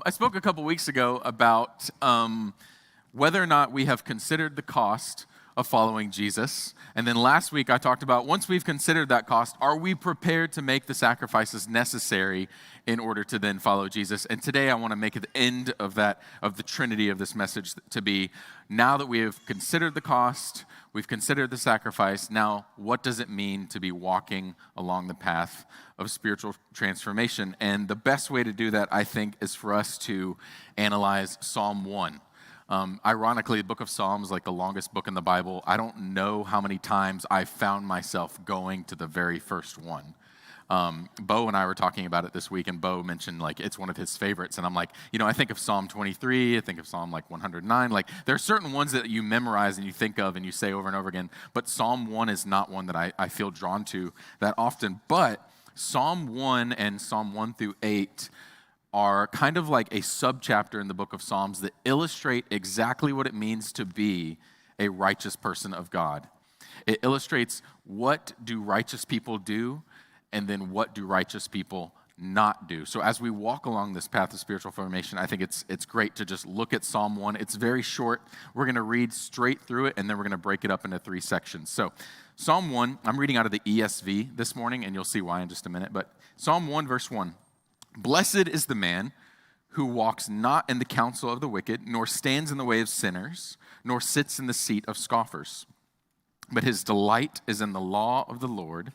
I spoke a couple weeks ago about whether or not we have considered the cost of following Jesus. And then last week I talked about once we've considered that cost, are we prepared to make the sacrifices necessary in order to then follow Jesus? And today I want to make the end of that, of the Trinity of this message to be, now that we have considered the cost, we've considered the sacrifice, now what does it mean to be walking along the path of spiritual transformation? And the best way to do that, I think, is for us to analyze Psalm 1. Ironically, the book of Psalms is like the longest book in the Bible. I don't know how many times I found myself going to the very first one. Bo and I were talking about it this week, and Bo mentioned like it's one of his favorites. And I'm like, I think of Psalm 23, I think of Psalm like 109. Like there are certain ones that you memorize and you think of and you say over and over again. But Psalm 1 is not one that I feel drawn to that often. But Psalm 1 and Psalm 1 through 8 are kind of like a subchapter in the book of Psalms that illustrate exactly what it means to be a righteous person of God. It illustrates what do righteous people do, and then what do righteous people not do. So as we walk along this path of spiritual formation, I think it's great to just look at Psalm 1. It's very short. We're going to read straight through it, and then we're going to break it up into 3 sections. So Psalm 1, I'm reading out of the ESV this morning, and you'll see why in just a minute. But Psalm 1, verse 1. Blessed is the man who walks not in the counsel of the wicked, nor stands in the way of sinners, nor sits in the seat of scoffers. But his delight is in the law of the Lord,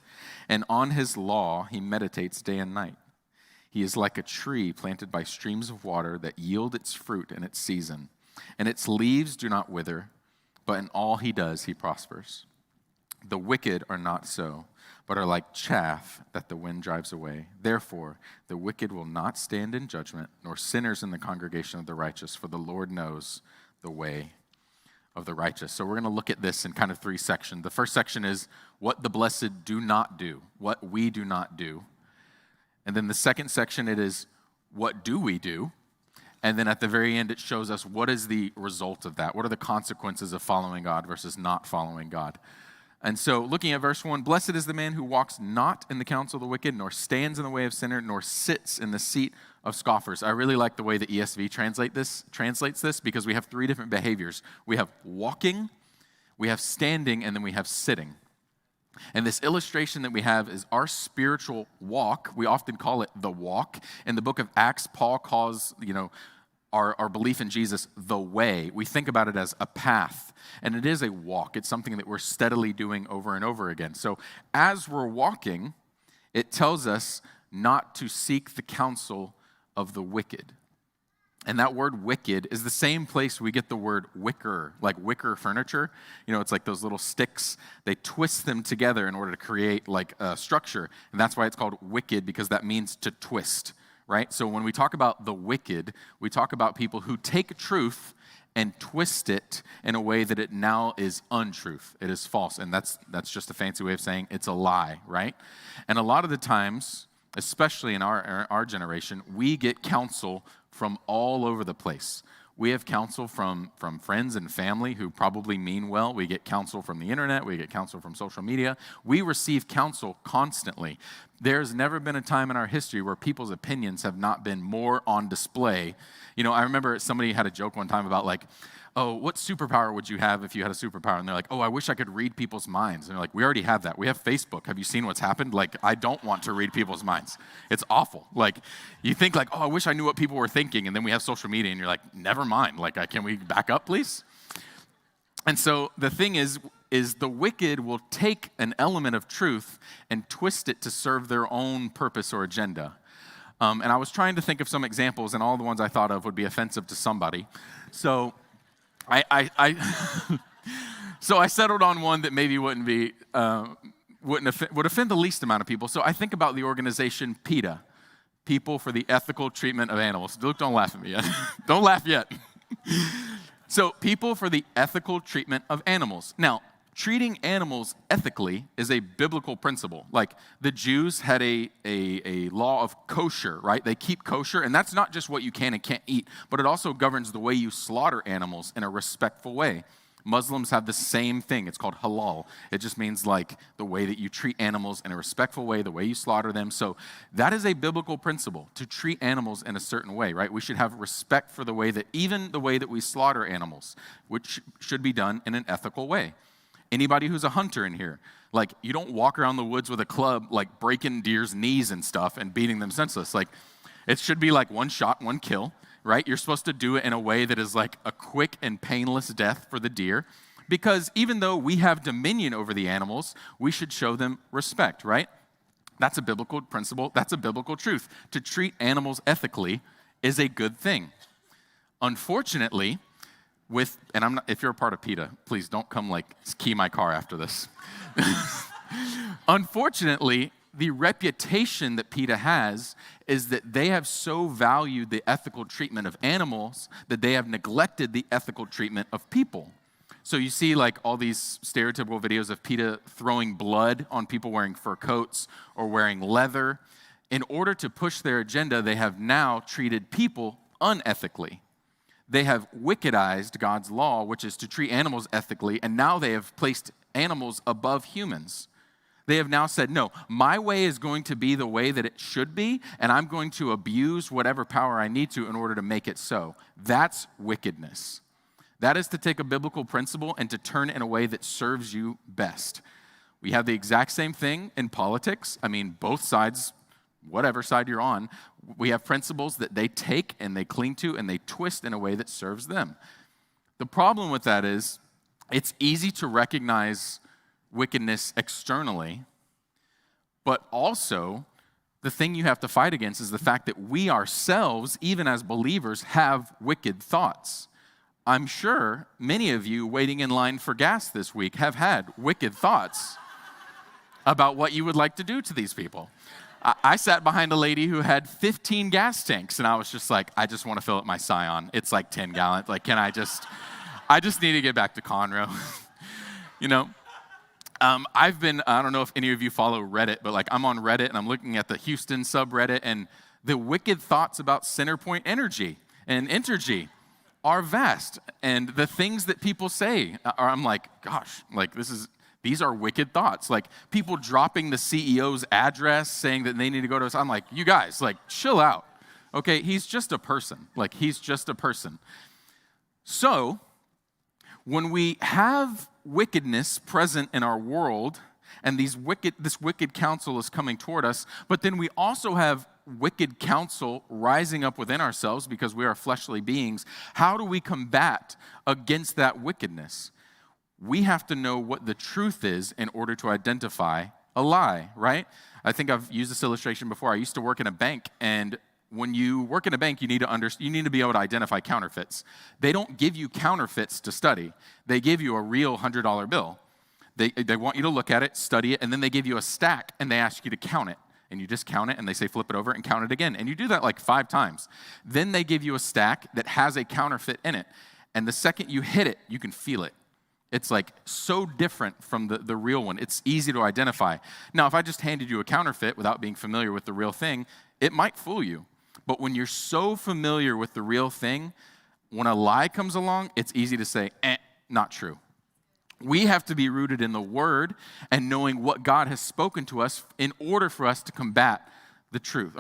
and on his law he meditates day and night. He is like a tree planted by streams of water that yield its fruit in its season, and its leaves do not wither, but in all he does he prospers. The wicked are not so, but are like chaff that the wind drives away. Therefore, the wicked will not stand in judgment, nor sinners in the congregation of the righteous, for the Lord knows the way of the righteous. So we're going to look at this in kind of 3 sections. The first section is what the blessed do not do, what we do not do. And then the second section, it is what do we do? And then at the very end, it shows us what is the result of that. What are the consequences of following God versus not following God? And so looking at verse 1, blessed is the man who walks not in the counsel of the wicked, nor stands in the way of sinner, nor sits in the seat of scoffers. I really like the way the ESV translates this because we have 3 different behaviors. We have walking, we have standing, and then we have sitting. And this illustration that we have is our spiritual walk. We often call it the walk. In the book of Acts, Paul calls, our belief in Jesus the way. We think about it as a path, and it is a walk. It's something that we're steadily doing over and over again. So as we're walking, it tells us not to seek the counsel of the wicked. And that word wicked is the same place we get the word wicker, like wicker furniture. It's like those little sticks. They twist them together in order to create like a structure. And that's why it's called wicked, because that means to twist. Right? So when we talk about the wicked, we talk about people who take truth and twist it in a way that it now is untruth. It is false. And that's just a fancy way of saying it's a lie, right? And a lot of the times, especially in our generation, we get counsel from all over the place. We have counsel from friends and family who probably mean well. We get counsel from the internet. We get counsel from social media. We receive counsel constantly. There's never been a time in our history where people's opinions have not been more on display. I remember somebody had a joke one time about like, oh, what superpower would you have if you had a superpower? And they're like, oh, I wish I could read people's minds. And they're like, we already have that. We have Facebook. Have you seen what's happened? Like, I don't want to read people's minds. It's awful. Like, you think like, oh, I wish I knew what people were thinking. And then we have social media and you're like, never mind. Like, can we back up, please? And so the thing is the wicked will take an element of truth and twist it to serve their own purpose or agenda. And I was trying to think of some examples, and all the ones I thought of would be offensive to somebody. So So I settled on one that maybe would offend the least amount of people. So I think about the organization PETA, People for the Ethical Treatment of Animals. Luke, don't laugh at me yet. Don't laugh yet. So People for the Ethical Treatment of Animals. Now, treating animals ethically is a biblical principle. Like the Jews had a law of kosher, right? They keep kosher, and that's not just what you can and can't eat, but it also governs the way you slaughter animals in a respectful way. Muslims have the same thing. It's called halal. It just means like the way that you treat animals in a respectful way, the way you slaughter them. So that is a biblical principle, to treat animals in a certain way, right? We should have respect for the way that, even the way that we slaughter animals, which should be done in an ethical way. Anybody who's a hunter in here, like, you don't walk around the woods with a club, like breaking deer's knees and stuff and beating them senseless. Like, it should be like one shot, one kill, right? You're supposed to do it in a way that is like a quick and painless death for the deer, because even though we have dominion over the animals, we should show them respect, right? That's a biblical principle. That's a biblical truth. To treat animals ethically is a good thing. Unfortunately, if you're a part of PETA, please don't come like key my car after this. Unfortunately, the reputation that PETA has is that they have so valued the ethical treatment of animals that they have neglected the ethical treatment of people. So you see like all these stereotypical videos of PETA throwing blood on people wearing fur coats or wearing leather. In order to push their agenda, they have now treated people unethically. They have wickedized God's law, which is to treat animals ethically, and now they have placed animals above humans. They have now said, no, my way is going to be the way that it should be, and I'm going to abuse whatever power I need to in order to make it so. That's wickedness. That is to take a biblical principle and to turn it in a way that serves you best. We have the exact same thing in politics. I mean, both sides, whatever side you're on, we have principles that they take and they cling to and they twist in a way that serves them. The problem with that is it's easy to recognize wickedness externally, but also the thing you have to fight against is the fact that we ourselves, even as believers, have wicked thoughts. I'm sure many of you waiting in line for gas this week have had wicked thoughts about what you would like to do to these people. I sat behind a lady who had 15 gas tanks, and I was just like, I just want to fill up my Scion. It's like 10 gallons. Like, I just need to get back to Conroe. You know, I don't know if any of you follow Reddit, but like I'm on Reddit and I'm looking at the Houston subreddit, and the wicked thoughts about Centerpoint Energy and Entergy are vast. And the things that people say I'm like, gosh, like these are wicked thoughts. Like people dropping the CEO's address, saying that they need to go to us. I'm like, you guys, like, chill out. Okay, he's just a person. Like, he's just a person. So, when we have wickedness present in our world, and this wicked counsel is coming toward us, but then we also have wicked counsel rising up within ourselves because we are fleshly beings, how do we combat against that wickedness? We have to know what the truth is in order to identify a lie, right? I think I've used this illustration before. I used to work in a bank, and when you work in a bank, you need to be able to identify counterfeits. They don't give you counterfeits to study. They give you a real $100 bill. They want you to look at it, study it, and then they give you a stack, and they ask you to count it. And you just count it, and they say flip it over and count it again. And you do that like 5 times. Then they give you a stack that has a counterfeit in it. And the second you hit it, you can feel it. It's like so different from the real one. It's easy to identify. Now, if I just handed you a counterfeit without being familiar with the real thing, it might fool you. But when you're so familiar with the real thing, when a lie comes along, it's easy to say, not true. We have to be rooted in the Word and knowing what God has spoken to us in order for us to combat the truth,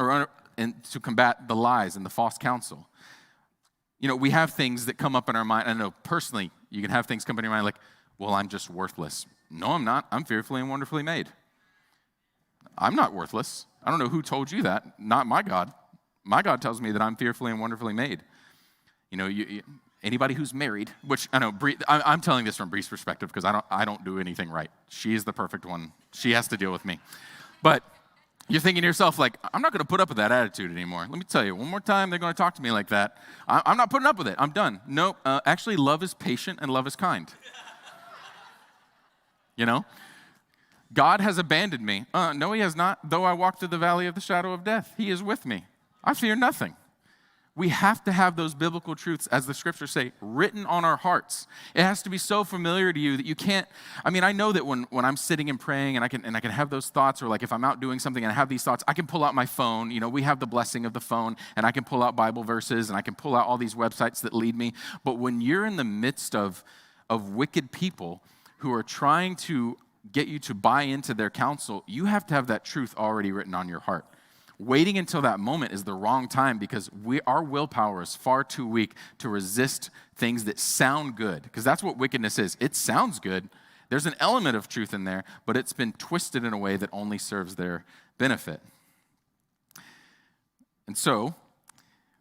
and to combat the lies and the false counsel. You know, we have things that come up in our mind. I know personally, you can have things come in your mind like, well, I'm just worthless. No, I'm not. I'm fearfully and wonderfully made. I'm not worthless. I don't know who told you that. Not my God. My God tells me that I'm fearfully and wonderfully made. You know, anybody who's married, which I know, I'm telling this from Bree's perspective because I don't do anything right. She is the perfect one. She has to deal with me. But you're thinking to yourself, like, I'm not going to put up with that attitude anymore. Let me tell you, one more time they're going to talk to me like that. I'm not putting up with it. I'm done. No, actually, love is patient and love is kind. You know? God has abandoned me. No, he has not. Though I walk through the valley of the shadow of death, he is with me. I fear nothing. We have to have those biblical truths, as the scriptures say, written on our hearts. It has to be so familiar to you that you can't. I mean, I know that when I'm sitting and praying and I can have those thoughts, or like if I'm out doing something and I have these thoughts, I can pull out my phone. You know, we have the blessing of the phone, and I can pull out Bible verses and I can pull out all these websites that lead me. But when you're in the midst of of wicked people who are trying to get you to buy into their counsel, you have to have that truth already written on your heart. Waiting until that moment is the wrong time because our willpower is far too weak to resist things that sound good, because that's what wickedness is. It sounds good. There's an element of truth in there, but it's been twisted in a way that only serves their benefit. And so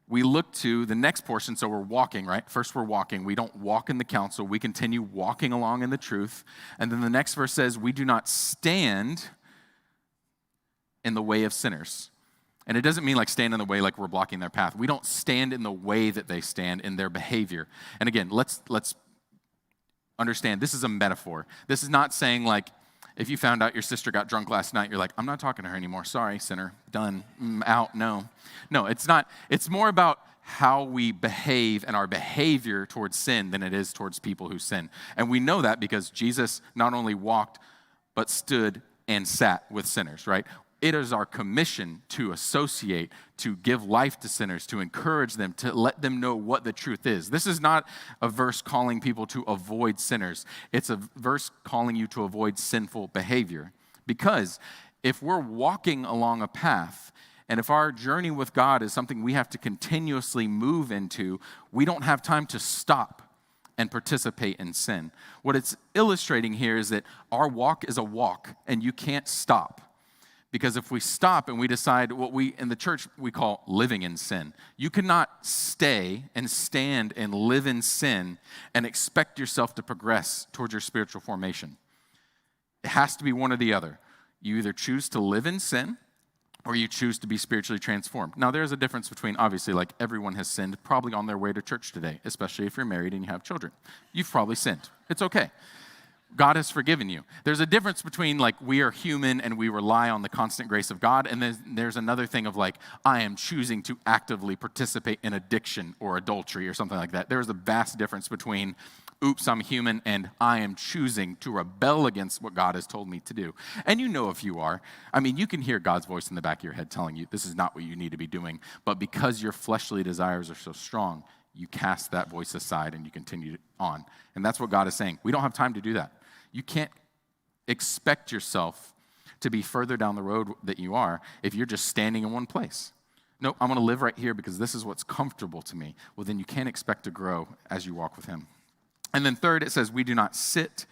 we look to the next portion. So we're walking, right? First we're walking. We don't walk in the counsel. We continue walking along in the truth. And then the next verse says, we do not stand in the way of sinners. And it doesn't mean like stand in the way like we're blocking their path. We don't stand in the way that they stand in their behavior. And again, let's understand, this is a metaphor. This is not saying like, if you found out your sister got drunk last night, you're like, I'm not talking to her anymore. Sorry, sinner. Done. Out. No, it's not. It's more about how we behave and our behavior towards sin than it is towards people who sin. And we know that because Jesus not only walked, but stood and sat with sinners, right? It is our commission to associate, to give life to sinners, to encourage them, to let them know what the truth is. This is not a verse calling people to avoid sinners. It's a verse calling you to avoid sinful behavior. Because if we're walking along a path, and if our journey with God is something we have to continuously move into, we don't have time to stop and participate in sin. What it's illustrating here is that our walk is a walk, and you can't stop. Because if we stop and we decide what we, in the church, we call living in sin, you cannot stay and stand and live in sin and expect yourself to progress towards your spiritual formation. It has to be one or the other. You either choose to live in sin or you choose to be spiritually transformed. Now, there's a difference between, obviously, like everyone has sinned probably on their way to church today, especially if you're married and you have children. You've probably sinned. It's okay. God has forgiven you. There's a difference between like we are human and we rely on the constant grace of God, and then there's another thing of like I am choosing to actively participate in addiction or adultery or something like that. There's a vast difference between oops, I'm human, and I am choosing to rebel against what God has told me to do. And you know if you are. I mean, you can hear God's voice in the back of your head telling you this is not what you need to be doing, but because your fleshly desires are so strong, you cast that voice aside and you continue on. And that's what God is saying. We don't have time to do that. You can't expect yourself to be further down the road that you are if you're just standing in one place. No, I'm going to live right here because this is what's comfortable to me. Well, then you can't expect to grow as you walk with him. And then third, it says we do not sit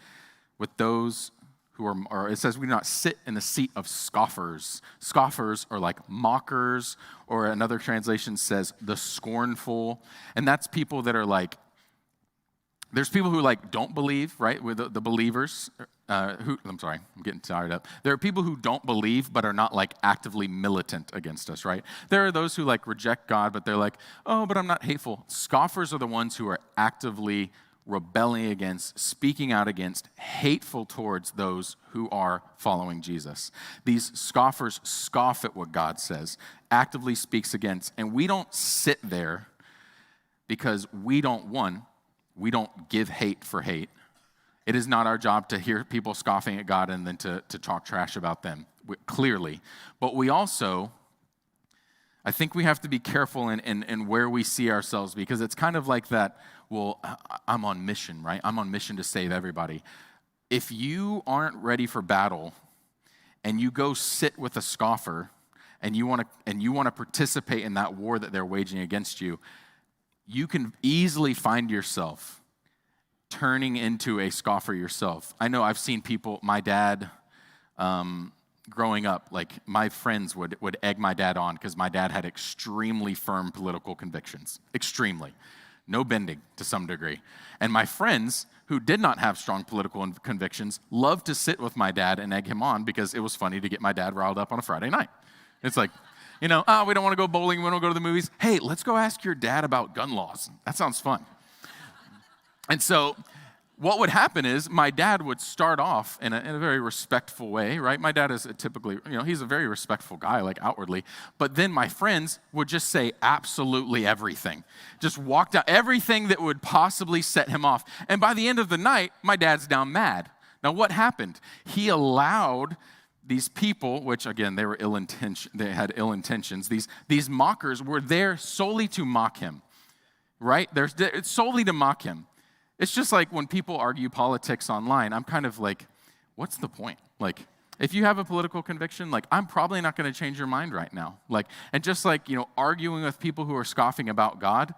with those who are, or it says we do not sit in the seat of scoffers. Scoffers are like mockers, or another translation says the scornful. And that's people that are like, there's people who like don't believe, right? With the believers I'm getting tired up. There are people who don't believe but are not like actively militant against us, right? There are those who like reject God, but they're like, oh, but I'm not hateful. Scoffers are the ones who are actively rebelling against, speaking out against, hateful towards those who are following Jesus. These scoffers scoff at what God says, actively speaks against, and we don't sit there because we don't give hate for hate. It is not our job to hear people scoffing at God and then to talk trash about them, clearly. But we also, I think we have to be careful in where we see ourselves, because it's kind of like that, well, I'm on mission, right? I'm on mission to save everybody. If you aren't ready for battle and you go sit with a scoffer and you want to participate in that war that they're waging against you, you can easily find yourself turning into a scoffer yourself. I know I've seen people, my dad, growing up, like my friends would egg my dad on because my dad had extremely firm political convictions. Extremely. No bending to some degree. And my friends who did not have strong political convictions loved to sit with my dad and egg him on because it was funny to get my dad riled up on a Friday night. It's like, we don't want to go bowling, we don't go to the movies. Hey, let's go ask your dad about gun laws. That sounds fun. And so what would happen is my dad would start off in a very respectful way, right? My dad is typically, he's a very respectful guy, like outwardly. But then my friends would just say absolutely everything. Just walked out, everything that would possibly set him off. And by the end of the night, my dad's down mad. Now what happened? He allowed these people, which again, they had ill intentions. These mockers were there solely to mock him, right? It's solely to mock him. It's just like when people argue politics online, I'm kind of like, what's the point? Like, if you have a political conviction, like, I'm probably not going to change your mind right now. Like, and just like, arguing with people who are scoffing about God,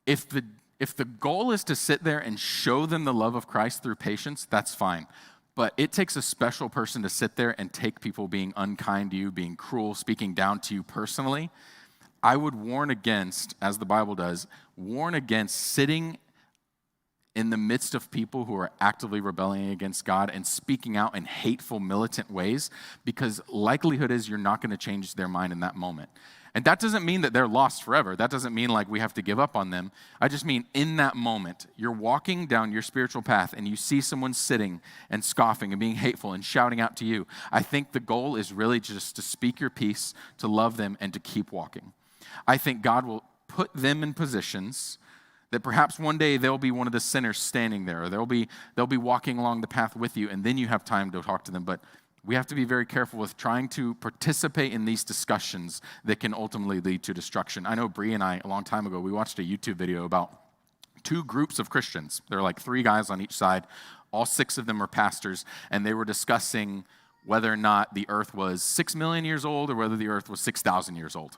if the goal is to sit there and show them the love of Christ through patience, that's fine. But it takes a special person to sit there and take people being unkind to you, being cruel, speaking down to you personally. I would warn against, as the Bible does, warn against sitting in the midst of people who are actively rebelling against God and speaking out in hateful, militant ways, because likelihood is you're not going to change their mind in that moment. And that doesn't mean that they're lost forever. That doesn't mean like we have to give up on them. I just mean in that moment, you're walking down your spiritual path and you see someone sitting and scoffing and being hateful and shouting out to you. I think the goal is really just to speak your peace, to love them, and to keep walking. I think God will put them in positions that perhaps one day they'll be one of the sinners standing there, or they'll be walking along the path with you, and then you have time to talk to them. But we have to be very careful with trying to participate in these discussions that can ultimately lead to destruction. I know Bree and I, a long time ago, we watched a YouTube video about 2 groups of Christians. There are like 3 guys on each side. All 6 of them are pastors, and they were discussing whether or not the earth was 6 million years old or whether the earth was 6,000 years old.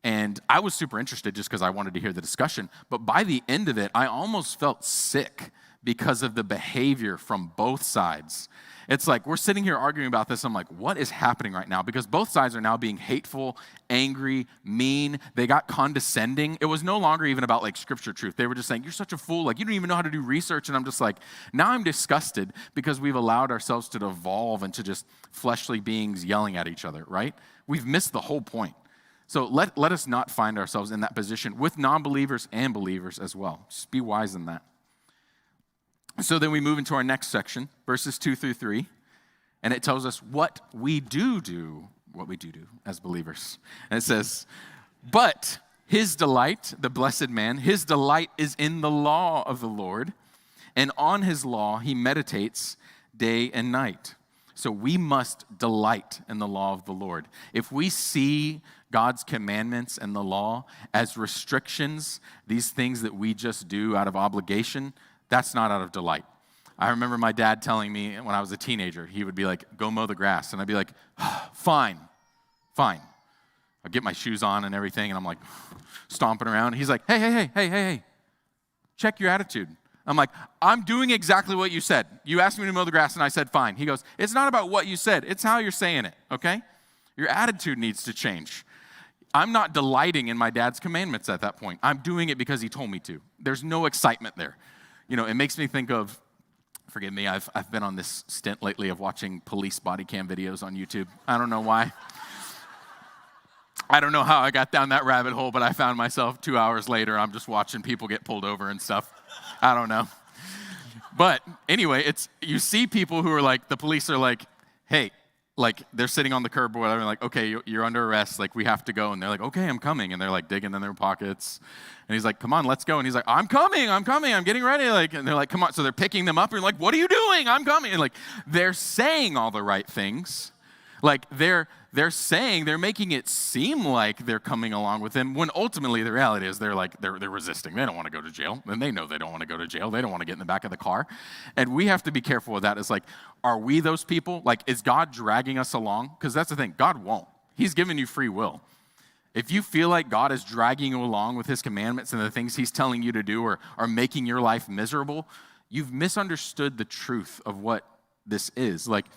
And I was super interested just because I wanted to hear the discussion. But by the end of it, I almost felt sick because of the behavior from both sides. It's like we're sitting here arguing about this. I'm like, what is happening right now? Because both sides are now being hateful, angry, mean. They got condescending. It was no longer even about like scripture truth. They were just saying, you're such a fool. Like, you don't even know how to do research. And I'm just like, now I'm disgusted because we've allowed ourselves to devolve into just fleshly beings yelling at each other, right? We've missed the whole point. So let us not find ourselves in that position with non-believers and believers as well. Just be wise in that. So then we move into our next section, verses 2 through 3, and it tells us what we do as believers. And it says, but his delight, the blessed man, his delight is in the law of the Lord, and on his law he meditates day and night. So we must delight in the law of the Lord. If we see God's commandments and the law as restrictions, these things that we just do out of obligation, that's not out of delight. I remember my dad telling me when I was a teenager, he would be like, go mow the grass. And I'd be like, fine. I'd get my shoes on and everything, and I'm like stomping around. He's like, hey, check your attitude. I'm like, I'm doing exactly what you said. You asked me to mow the grass, and I said fine. He goes, it's not about what you said. It's how you're saying it, okay? Your attitude needs to change. I'm not delighting in my dad's commandments at that point. I'm doing it because he told me to. There's no excitement there. It makes me think of, forgive me, I've been on this stint lately of watching police body cam videos on YouTube. I don't know why. I don't know how I got down that rabbit hole, but I found myself 2 hours later, I'm just watching people get pulled over and stuff. I don't know. But anyway, you see people who are like, the police are like, hey, like they're sitting on the curb or whatever, like, okay, you're under arrest, like we have to go. And they're like, okay, I'm coming. And they're like digging in their pockets. And he's like, come on, let's go. And he's like, I'm coming, I'm getting ready. Like, and they're like, come on. So they're picking them up and like, what are you doing? I'm coming. And like, they're saying all the right things. Like they're making it seem like they're coming along with him when ultimately the reality is they're resisting. They don't want to go to jail. And they know they don't want to go to jail. They don't want to get in the back of the car. And we have to be careful with that. It's like, are we those people? Like, is God dragging us along? Because that's the thing. God won't. He's given you free will. If you feel like God is dragging you along with his commandments and the things he's telling you to do or are making your life miserable, you've misunderstood the truth of what this is. Like,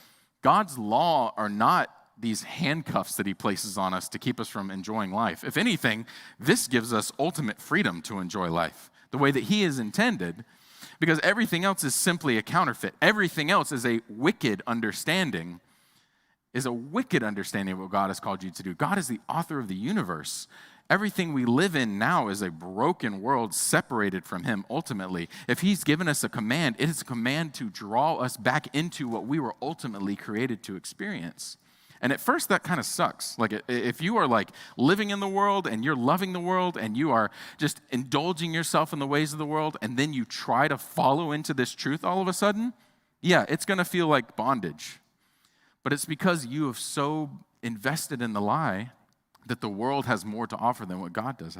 God's law are not these handcuffs that he places on us to keep us from enjoying life. If anything, this gives us ultimate freedom to enjoy life the way that he has intended, because everything else is simply a counterfeit. Everything else is a wicked understanding, of what God has called you to do. God is the author of the universe. Everything we live in now is a broken world separated from him ultimately. If he's given us a command, it is a command to draw us back into what we were ultimately created to experience. And at first that kind of sucks. Like if you are like living in the world and you're loving the world and you are just indulging yourself in the ways of the world and then you try to follow into this truth all of a sudden, yeah, it's going to feel like bondage. But it's because you have so invested in the lie that the world has more to offer than what God does.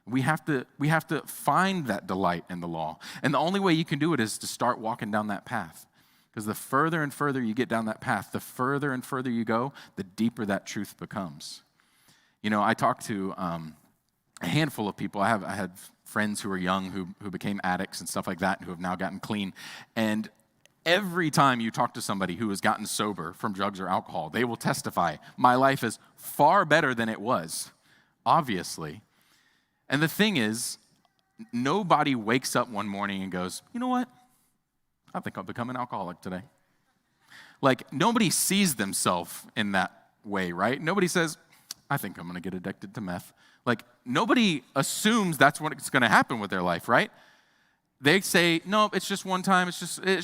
We have to find that delight in the law. And the only way you can do it is to start walking down that path. Because the further and further you get down that path, the further and further you go, the deeper that truth becomes. You know, I talked to a handful of people. I had friends who were young who became addicts and stuff like that, who have now gotten clean. And every time you talk to somebody who has gotten sober from drugs or alcohol, they will testify, my life is far better than it was, obviously. And the thing is, nobody wakes up one morning and goes, you know what? I think I'll become an alcoholic today. Like, nobody sees themselves in that way, right? Nobody says, I think I'm going to get addicted to meth. Like, nobody assumes that's what's going to happen with their life, right? They say, no, it's just one time. It's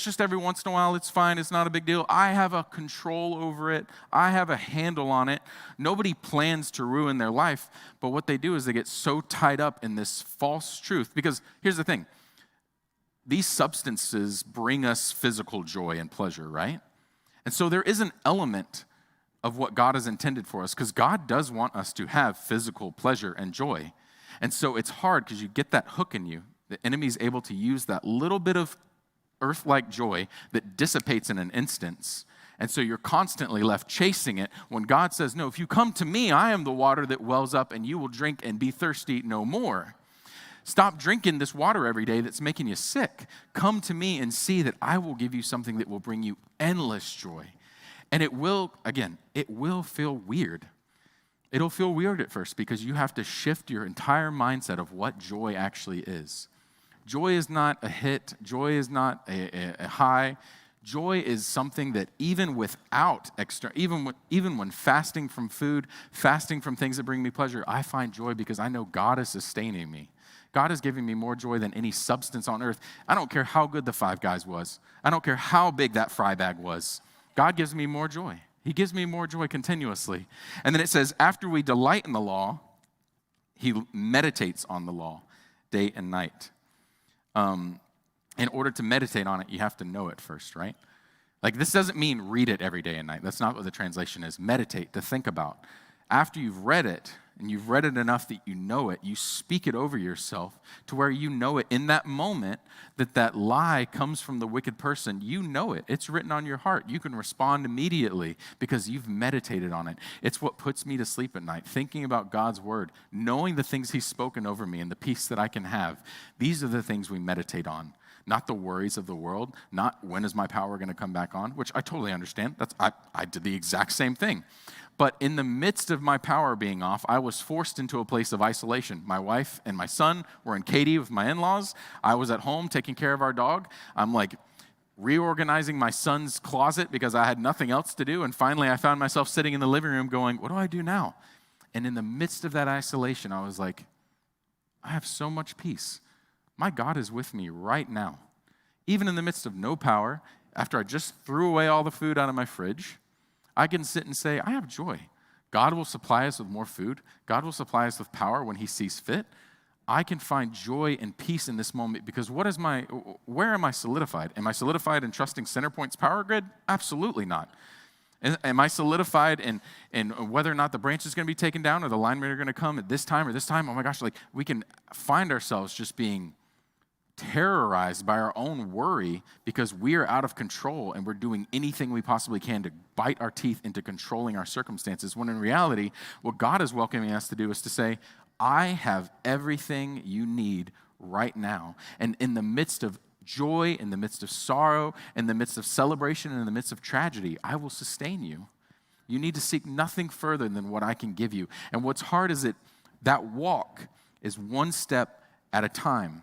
just every once in a while. It's fine. It's not a big deal. I have a control over it. I have a handle on it. Nobody plans to ruin their life. But what they do is they get so tied up in this false truth. Because here's the thing. These substances bring us physical joy and pleasure, right? And so there is an element of what God has intended for us, because God does want us to have physical pleasure and joy. And so it's hard because you get that hook in you. The enemy's able to use that little bit of earth-like joy that dissipates in an instant. And so you're constantly left chasing it when God says, no, if you come to me, I am the water that wells up and you will drink and be thirsty no more. Stop drinking this water every day that's making you sick. Come to me and see that I will give you something that will bring you endless joy. And it will feel weird. It'll feel weird at first because you have to shift your entire mindset of what joy actually is. Joy is not a hit. Joy is not a high. Joy is something that even without even when fasting from food, fasting from things that bring me pleasure, I find joy because I know God is sustaining me. God is giving me more joy than any substance on earth. I don't care how good the Five Guys was. I don't care how big that fry bag was. God gives me more joy. He gives me more joy continuously. And then it says, after we delight in the law, he meditates on the law day and night. In order to meditate on it, you have to know it first, right? Like, this doesn't mean read it every day and night. That's not what the translation is. Meditate, to think about. After you've read it, and you've read it enough that you know it, you speak it over yourself to where you know it in that moment that lie comes from the wicked person. You know it. It's written on your heart. You can respond immediately because you've meditated on it. It's what puts me to sleep at night, thinking about God's word, knowing the things he's spoken over me and the peace that I can have. These are the things we meditate on. Not the worries of the world, not when is my power going to come back on, which I totally understand. I did the exact same thing. But in the midst of my power being off, I was forced into a place of isolation. My wife and my son were in Katy with my in-laws. I was at home taking care of our dog. I'm like reorganizing my son's closet because I had nothing else to do. And finally, I found myself sitting in the living room going, what do I do now? And in the midst of that isolation, I was like, I have so much peace. My God is with me right now. Even in the midst of no power, after I just threw away all the food out of my fridge, I can sit and say, I have joy. God will supply us with more food. God will supply us with power when he sees fit. I can find joy and peace in this moment because where am I solidified? Am I solidified in trusting Centerpoint's power grid? Absolutely not. Am I solidified in whether or not the branch is going to be taken down or the linemen are going to come at this time or this time? Oh my gosh, like we can find ourselves just being terrorized by our own worry because we are out of control and we're doing anything we possibly can to bite our teeth into controlling our circumstances, when in reality, what God is welcoming us to do is to say, I have everything you need right now. And in the midst of joy, in the midst of sorrow, in the midst of celebration, and in the midst of tragedy, I will sustain you. You need to seek nothing further than what I can give you. And what's hard is that walk is one step at a time.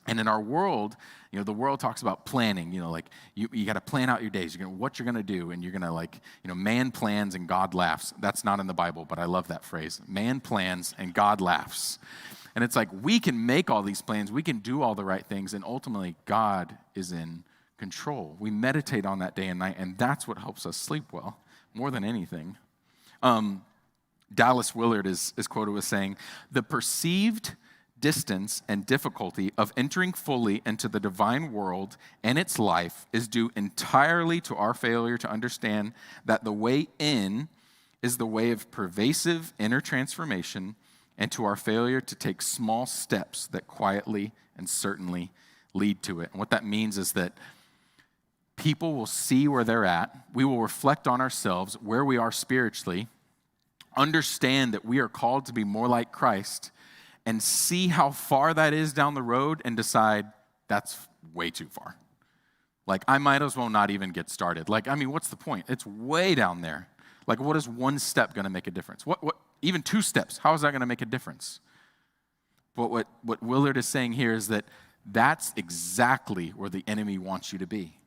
And in our world, the world talks about planning, like you got to plan out your days, what you're going to do, and you're going to man plans and God laughs. That's not in the Bible, but I love that phrase. Man plans and God laughs. And it's like we can make all these plans, we can do all the right things, and ultimately God is in control. We meditate on that day and night, and that's what helps us sleep well, more than anything. Dallas Willard is quoted as saying, the perceived distance and difficulty of entering fully into the divine world and its life is due entirely to our failure to understand that the way in is the way of pervasive inner transformation and to our failure to take small steps that quietly and certainly lead to it. And what that means is that people will see where they're at. We will reflect on ourselves, where we are spiritually, understand that we are called to be more like Christ, and see how far that is down the road and decide that's way too far. Like, I might as well not even get started. Like, I mean, what's the point? It's way down there. Like, what is one step going to make a difference? What even 2 steps, how is that going to make a difference? But what Willard is saying here is that that's exactly where the enemy wants you to be,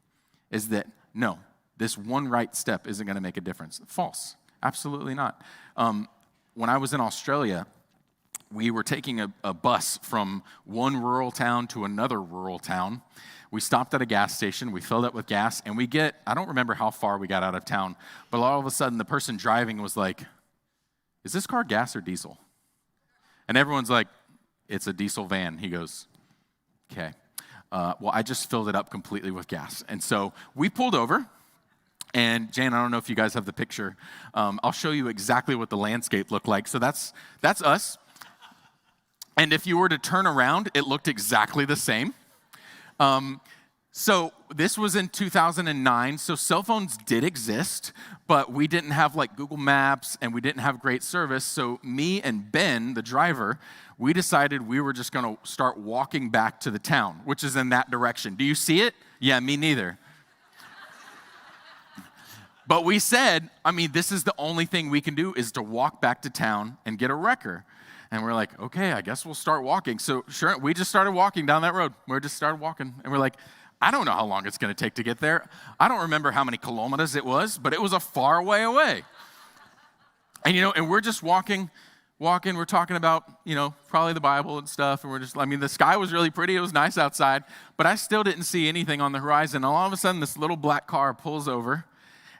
is that, no, this one right step isn't going to make a difference. False. Absolutely not. When I was in Australia, we were taking a bus from one rural town to another rural town. We stopped at a gas station, we filled up with gas, and I don't remember how far we got out of town, but all of a sudden the person driving was like, "Is this car gas or diesel?" And everyone's like, "It's a diesel van." He goes, "Okay. Well, I just filled it up completely with gas." And so we pulled over, and Jane, I don't know if you guys have the picture. I'll show you exactly what the landscape looked like. So that's us. And if you were to turn around, it looked exactly the same. So this was in 2009, so cell phones did exist, but we didn't have like Google Maps and we didn't have great service. So me and Ben, the driver, we decided we were just going to start walking back to the town, which is in that direction. Do you see it? Yeah, me neither. But we said, I mean, this is the only thing we can do is to walk back to town and get a wrecker. And we're like, okay, I guess we'll start walking. So sure, we just started walking down that road. We just started walking. And we're like, I don't know how long it's going to take to get there. I don't remember how many kilometers it was, but it was a far way away. And, and we're just walking. We're talking about, probably the Bible and stuff. And the sky was really pretty. It was nice outside. But I still didn't see anything on the horizon. All of a sudden, this little black car pulls over.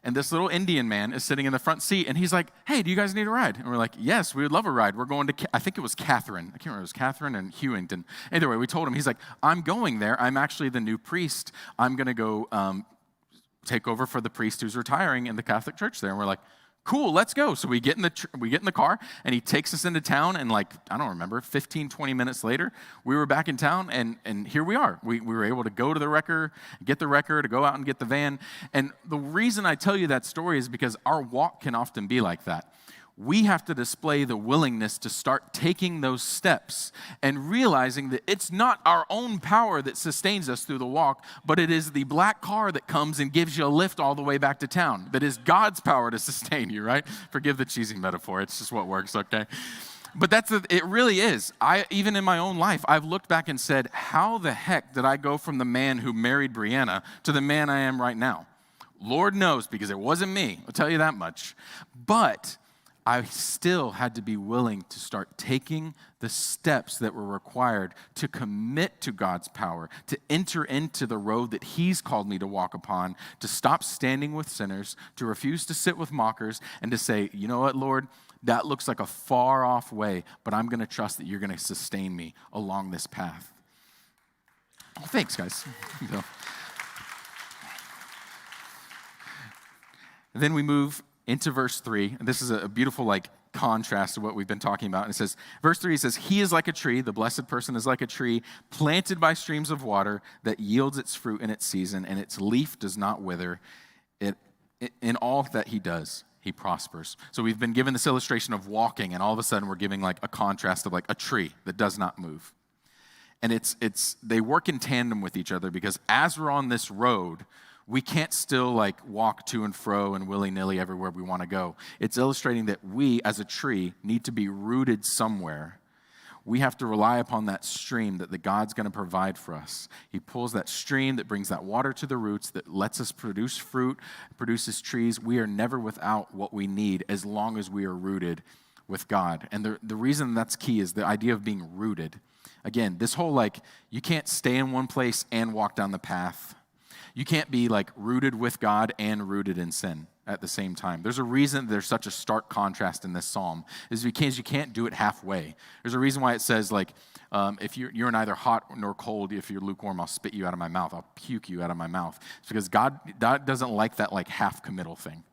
And this little Indian man is sitting in the front seat, and he's like, "Hey, do you guys need a ride?" And we're like, "Yes, we would love a ride. We're going to, I think it was Catherine. I can't remember, it was Catherine and Hewington." Either way, we told him, he's like, "I'm going there. I'm actually the new priest. I'm going to go take over for the priest who's retiring in the Catholic Church there." And we're like, "Cool, let's go." So we get in the car, and he takes us into town, and I don't remember, 15, 20 minutes later, we were back in town, and here we are. We were able to go to the wrecker, get the wrecker, to go out and get the van. And the reason I tell you that story is because our walk can often be like that. We have to display the willingness to start taking those steps and realizing that it's not our own power that sustains us through the walk, but it is the black car that comes and gives you a lift all the way back to town. That is God's power to sustain you, right? Forgive the cheesy metaphor. It's just what works, okay? But it really is. Even in my own life, I've looked back and said, how the heck did I go from the man who married Brianna to the man I am right now? Lord knows, because it wasn't me. I'll tell you that much. But I still had to be willing to start taking the steps that were required to commit to God's power, to enter into the road that He's called me to walk upon, to stop standing with sinners, to refuse to sit with mockers, and to say, "You know what, Lord, that looks like a far off way, but I'm going to trust that you're going to sustain me along this path." Oh, thanks, guys. Then we move into verse 3, and this is a beautiful contrast to what we've been talking about. And it says, verse 3 says, "He is like a tree," the blessed person is like a tree, "planted by streams of water that yields its fruit in its season, and its leaf does not wither. In all that he does, he prospers." So we've been given this illustration of walking, and all of a sudden we're giving a contrast of a tree that does not move. And they work in tandem with each other, because as we're on this road, we can't still walk to and fro and willy-nilly everywhere we want to go. It's illustrating that we, as a tree, need to be rooted somewhere. We have to rely upon that stream that God's going to provide for us. He pulls that stream that brings that water to the roots, that lets us produce fruit, produces trees. We are never without what we need as long as we are rooted with God. And the reason that's key is the idea of being rooted. Again, this whole you can't stay in one place and walk down the path. You can't be rooted with God and rooted in sin at the same time. There's a reason there's such a stark contrast in this psalm, is because you can't do it halfway. There's a reason why it says if you're neither hot nor cold, if you're lukewarm, I'll spit you out of my mouth. I'll puke you out of my mouth. It's because God doesn't like that half committal thing.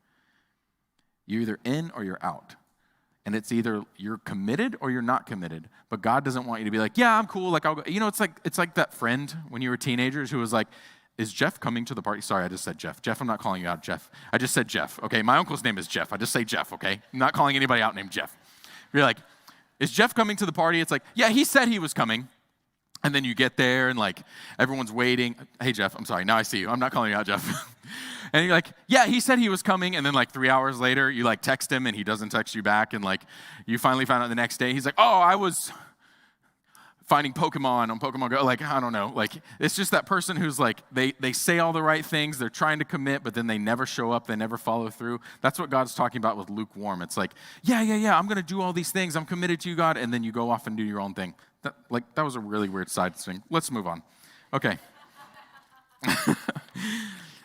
You're either in or you're out. And it's either you're committed or you're not committed. But God doesn't want you to be like, yeah, I'm cool. Like, I'll go. You know, it's like that friend when you were teenagers who was like, is Jeff coming to the party? Sorry, I just said Jeff. Jeff, I'm not calling you out, Jeff. I just said Jeff, okay? My uncle's name is Jeff. I just say Jeff, okay? I'm not calling anybody out named Jeff. You're like, is Jeff coming to the party? It's like, yeah, he said he was coming. And then you get there and like everyone's waiting. Hey, Jeff, I'm sorry. Now I see you. I'm not calling you out, Jeff. And you're like, yeah, he said he was coming. And then like 3 hours later, you like text him and he doesn't text you back. And like you finally found out the next day, he's like, oh, I was finding Pokemon on Pokemon Go. Like, I don't know. Like, it's just that person who's like, they say all the right things. They're trying to commit, but then they never show up. They never follow through. That's what God's talking about with lukewarm. It's like, yeah, I'm going to do all these things. I'm committed to you, God. And then you go off and do your own thing. That was a really weird side thing. Let's move on. Okay.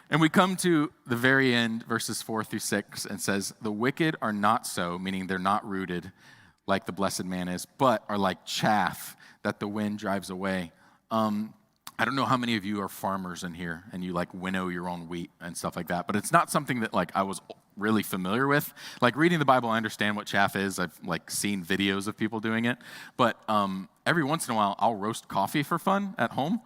And we come to the very end, verses 4-6, and says, the wicked are not so, meaning they're not rooted like the blessed man is, but are like chaff that the wind drives away. I don't know how many of you are farmers in here and you like winnow your own wheat and stuff like that, but it's not something that like I was really familiar with. Like reading the Bible, I understand what chaff is. I've like seen videos of people doing it, but every once in a while I'll roast coffee for fun at home.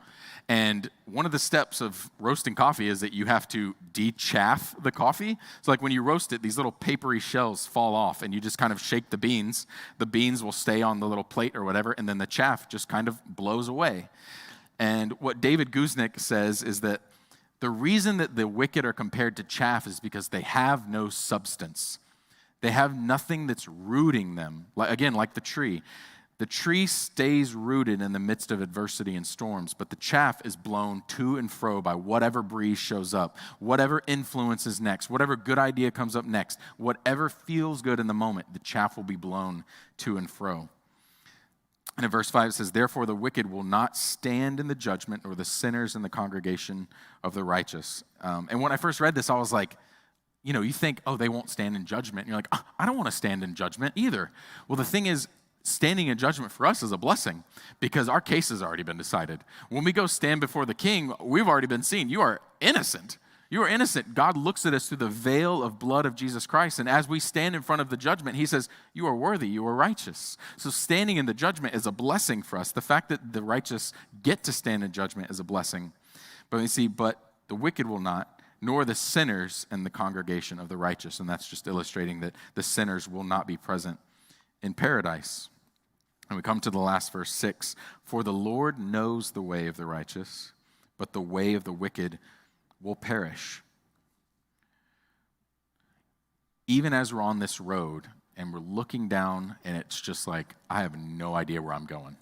And one of the steps of roasting coffee is that you have to de-chaff the coffee. So like when you roast it, these little papery shells fall off and you just kind of shake the beans. The beans will stay on the little plate or whatever, and then the chaff just kind of blows away. And what David Guznick says is that the reason that the wicked are compared to chaff is because they have no substance. They have nothing that's rooting them. Again, like the tree. The tree stays rooted in the midst of adversity and storms, but the chaff is blown to and fro by whatever breeze shows up, whatever influence is next, whatever good idea comes up next, whatever feels good in the moment, the chaff will be blown to and fro. And in verse 5 it says, therefore the wicked will not stand in the judgment, or the sinners in the congregation of the righteous. And when I first read this, I was like, you know, you think, oh, they won't stand in judgment. And you're like, oh, I don't want to stand in judgment either. Well, the thing is, standing in judgment for us is a blessing because our case has already been decided. When we go stand before the king, we've already been seen. You are innocent. You are innocent. God looks at us through the veil of blood of Jesus Christ. And as we stand in front of the judgment, he says, you are worthy, you are righteous. So standing in the judgment is a blessing for us. The fact that the righteous get to stand in judgment is a blessing. But we see, but the wicked will not, nor the sinners in the congregation of the righteous. And that's just illustrating that the sinners will not be present in paradise. And we come to the last verse, 6. For the Lord knows the way of the righteous, but the way of the wicked will perish. Even as we're on this road and we're looking down and it's just like, I have no idea where I'm going.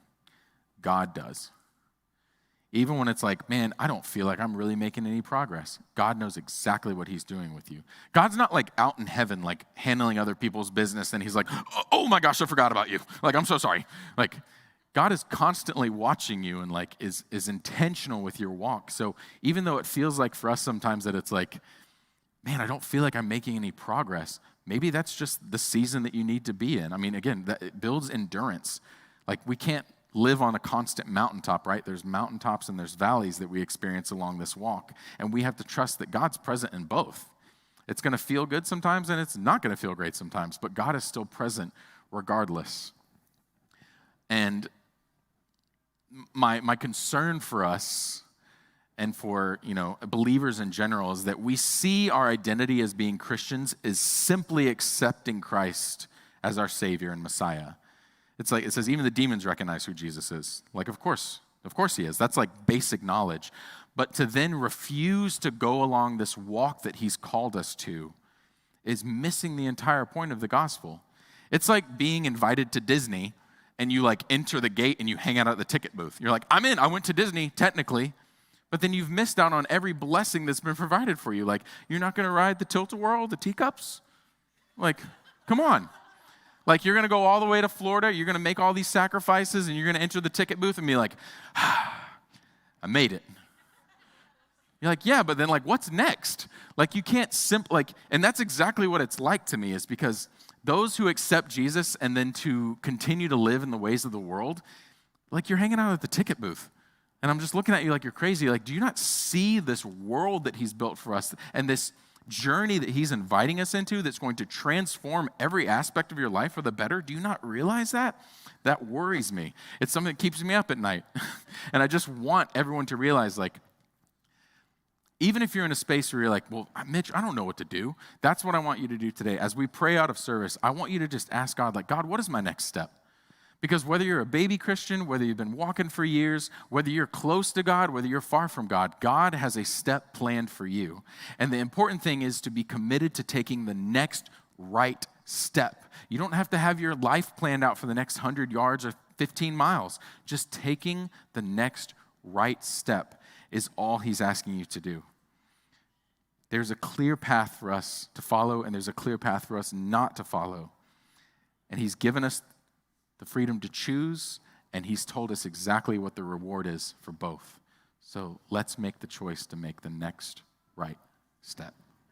God does. Even when it's like, man, I don't feel like I'm really making any progress. God knows exactly what he's doing with you. God's not like out in heaven, like handling other people's business. And he's like, oh my gosh, I forgot about you. Like, I'm so sorry. Like, God is constantly watching you and like is intentional with your walk. So even though it feels like for us sometimes that it's like, man, I don't feel like I'm making any progress. Maybe that's just the season that you need to be in. I mean, again, it builds endurance. Like we can't live on a constant mountaintop, right? There's mountaintops and there's valleys that we experience along this walk. And we have to trust that God's present in both. It's going to feel good sometimes and it's not going to feel great sometimes, but God is still present regardless. And my concern for us and for, believers in general is that we see our identity as being Christians is simply accepting Christ as our Savior and Messiah. It's like, it says even the demons recognize who Jesus is. Like, of course he is. That's like basic knowledge. But to then refuse to go along this walk that he's called us to is missing the entire point of the gospel. It's like being invited to Disney and you like enter the gate and you hang out at the ticket booth. You're like, I'm in, I went to Disney, technically. But then you've missed out on every blessing that's been provided for you. Like, you're not going to ride the tilt-a-whirl, the teacups? Like, come on. Like, you're going to go all the way to Florida, you're going to make all these sacrifices, and you're going to enter the ticket booth and be like, I made it. You're like, yeah, but then, like, what's next? Like, you can't and that's exactly what it's like to me, is because those who accept Jesus and then to continue to live in the ways of the world, like, you're hanging out at the ticket booth. And I'm just looking at you like you're crazy. Like, do you not see this world that he's built for us and this journey that he's inviting us into that's going to transform every aspect of your life for the better? Do you not realize that? That worries me. It's something that keeps me up at night. And I just want everyone to realize, like, even if you're in a space where you're like, well, Mitch, I don't know what to do. That's what I want you to do today. As we pray out of service, I want you to just ask God, like, God, what is my next step? Because whether you're a baby Christian, whether you've been walking for years, whether you're close to God, whether you're far from God, God has a step planned for you. And the important thing is to be committed to taking the next right step. You don't have to have your life planned out for the next 100 yards or 15 miles. Just taking the next right step is all he's asking you to do. There's a clear path for us to follow, and there's a clear path for us not to follow. And he's given us the freedom to choose, and he's told us exactly what the reward is for both. So let's make the choice to make the next right step.